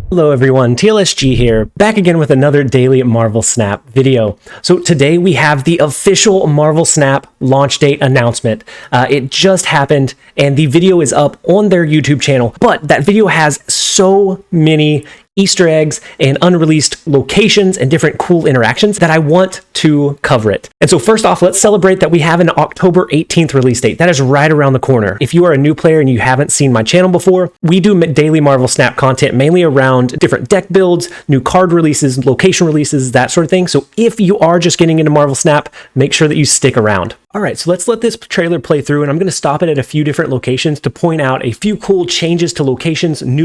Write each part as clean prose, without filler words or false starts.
Hello everyone, TLSG here, back again with another daily Marvel Snap video. So today we have the official Marvel Snap launch date announcement. It just happened and the video is up on their YouTube channel, but that video has so many Easter eggs and unreleased locations and different cool interactions that I want to cover it. And so first off, let's celebrate that we have an October 18th release date. That is right around the corner. If you are a new player and you haven't seen my channel before, we do daily Marvel Snap content mainly around different deck builds, new card releases, location releases, that sort of thing. So if you are just getting into Marvel Snap, make sure that you stick around. All right, so let's let this trailer play through, and I'm going to stop it at a few different locations to point out a few cool changes to locations, and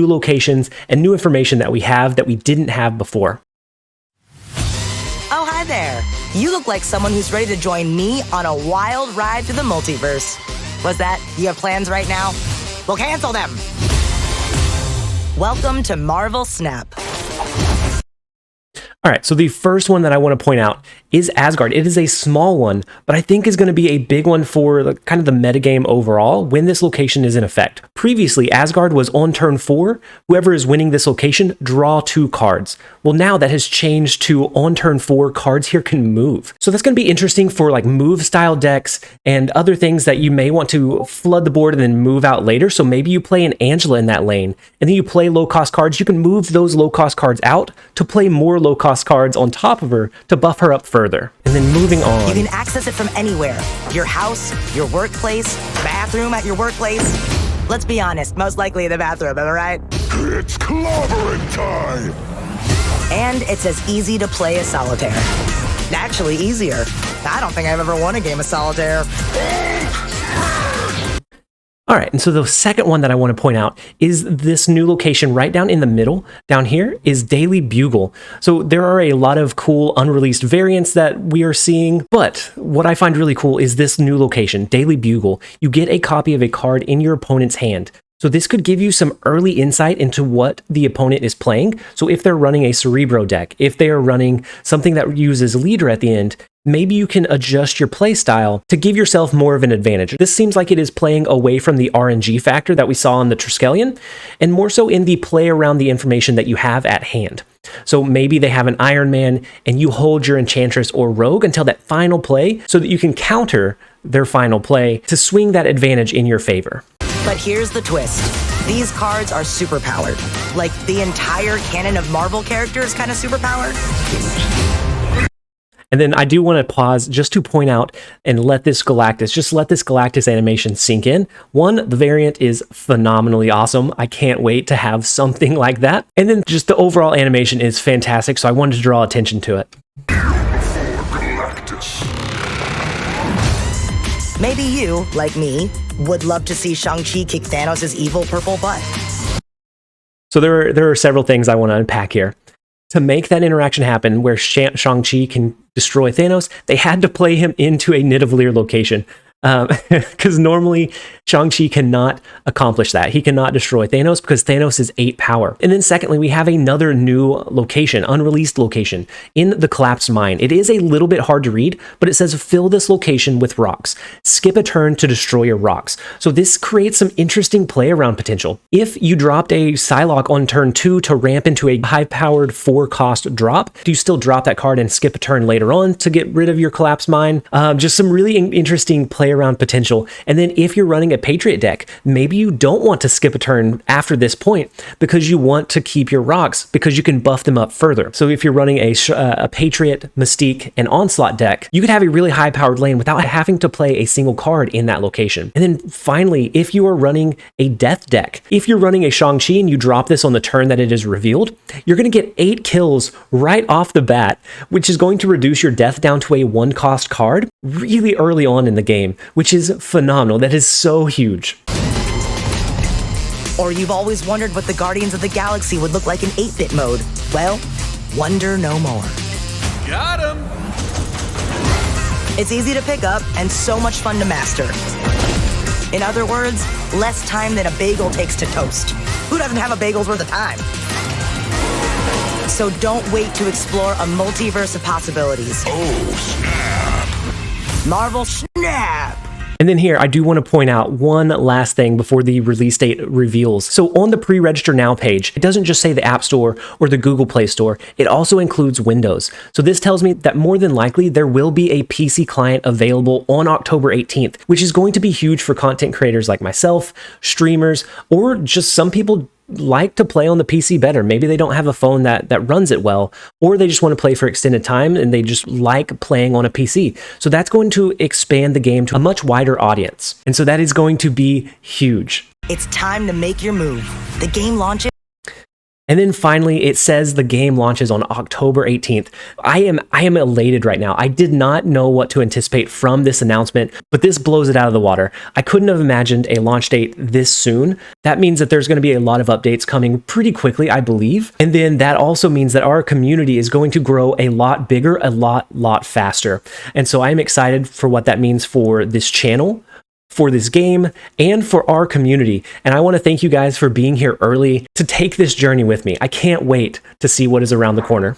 new information that we have that we didn't have before. Oh, hi there. You look like someone who's ready to join me on a wild ride through the multiverse. What's that? You have plans right now? Well, cancel them. Welcome to Marvel Snap. All right, so the first one that I want to point out is Asgard. It is a small one, but I think is going to be a big one for kind of the metagame overall when this location is in effect. Previously, Asgard was on turn 4. Whoever is winning this location, draw 2 cards. Well, now that has changed to on turn 4, cards here can move. So that's going to be interesting for like move style decks and other things that you may want to flood the board and then move out later. So maybe you play an Angela in that lane, and then you play low-cost cards. You can move those low-cost cards out to play more low-cost cards on top of her to buff her up further. And then moving on. You can access it from anywhere. Your house, your workplace, bathroom at your workplace. Let's be honest, most likely the bathroom, am I right? It's clobbering time! And it's as easy to play as solitaire. Actually easier. I don't think I've ever won a game of solitaire. All right, and so the second one that I want to point out is this new location right down in the middle. Down here is Daily Bugle. So there are a lot of cool unreleased variants that we are seeing, but what I find really cool is this new location, Daily Bugle. You get a copy of a card in your opponent's hand. So this could give you some early insight into what the opponent is playing. So if they're running a Cerebro deck, if they are running something that uses leader at the end, maybe you can adjust your play style to give yourself more of an advantage. This seems like it is playing away from the RNG factor that we saw on the Triskelion, and more so in the play around the information that you have at hand. So maybe they have an Iron Man, and you hold your Enchantress or Rogue until that final play so that you can counter their final play to swing that advantage in your favor. But here's the twist. These cards are superpowered. Like the entire canon of Marvel characters kind of superpowered. And then I do want to pause just to point out and let this Galactus animation sink in. One, the variant is phenomenally awesome. I can't wait to have something like that. And then just the overall animation is fantastic, so I wanted to draw attention to it. Maybe you, like me, would love to see Shang-Chi kick Thanos' evil purple butt. So there are several things I want to unpack here. To make that interaction happen where Shang-Chi can destroy Thanos, they had to play him into a Nidavellir location. Because normally Shang-Chi cannot accomplish that. He cannot destroy Thanos because Thanos is 8 power. And then secondly, we have another new location, unreleased location, in the Collapsed Mine. It is a little bit hard to read, but it says fill this location with rocks. Skip a turn to destroy your rocks. So this creates some interesting play around potential. If you dropped a Psylocke on turn 2 to ramp into a high-powered 4-cost drop, do you still drop that card and skip a turn later on to get rid of your Collapsed Mine? Just some really interesting play around potential. And then if you're running a Patriot deck, maybe you don't want to skip a turn after this point because you want to keep your rocks because you can buff them up further. So if you're running a Patriot, Mystique, and Onslaught deck, you could have a really high powered lane without having to play a single card in that location. And then finally, if you are running a Death deck, if you're running a Shang-Chi and you drop this on the turn that it is revealed, you're going to get 8 kills right off the bat, which is going to reduce your Death down to a 1-cost card really early on in the game, which is phenomenal. That is so huge. Or you've always wondered what the Guardians of the Galaxy would look like in 8-bit mode. Well, wonder no more. Got him! It's easy to pick up and so much fun to master. In other words, less time than a bagel takes to toast. Who doesn't have a bagel's worth of time? So don't wait to explore a multiverse of possibilities. Oh, snap! Marvel Snap! And then here, I do want to point out one last thing before the release date reveals. So on the pre-register now page, it doesn't just say the App Store or the Google Play Store, it also includes Windows. So this tells me that more than likely there will be a PC client available on October 18th, which is going to be huge for content creators like myself, streamers, or just some people like to play on the PC better. Maybe they don't have a phone that runs it well, or they just want to play for extended time and they just like playing on a PC. So that's going to expand the game to a much wider audience. And so that is going to be huge. It's time to make your move. The game launches. And then finally, it says the game launches on October 18th. I am elated right now. I did not know what to anticipate from this announcement, but this blows it out of the water. I couldn't have imagined a launch date this soon. That means that there's going to be a lot of updates coming pretty quickly, I believe. And then that also means that our community is going to grow a lot bigger, a lot faster. And so I'm excited for what that means for this channel, for this game, and for our community. And I want to thank you guys for being here early to take this journey with me. I can't wait to see what is around the corner.